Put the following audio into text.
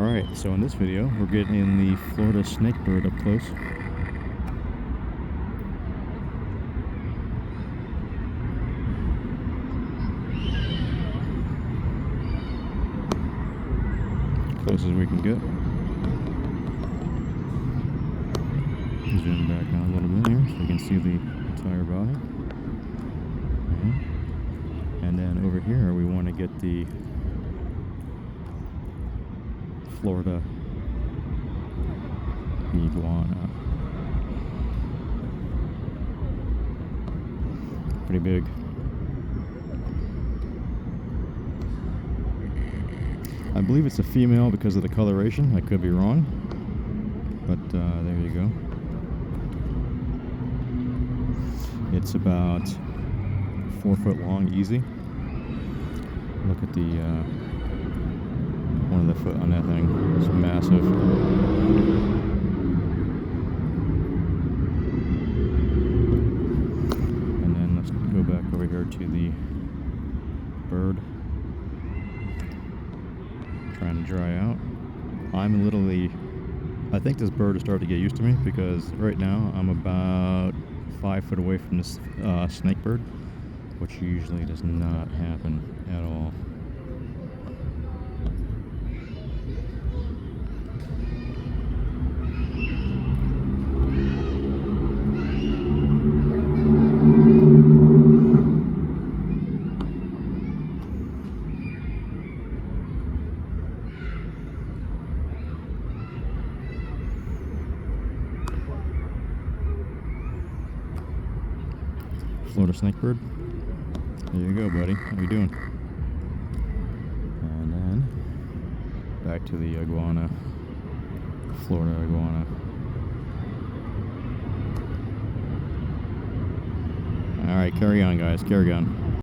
Alright, so in this video, we're getting the Florida snakebird up close. Close as we can get. Zoom back down a little bit here so you can see the entire body. And then over here, we want to get the Florida Eqauna. Pretty big. I believe it's a female because of the coloration. I could be wrong, but there you go. It's about 4 foot long, easy. Look at the one of the foot on that thing. It's massive. And then let's go back over here to the bird. Trying to dry out. I'm literally, I think this bird is starting to get used to me because right now I'm about 5 foot away from this snake bird, which usually does not happen at all. Florida snakebird. There you go, buddy. How you doing? And then back to the iguana, Florida iguana. All right, carry on, guys. Carry on.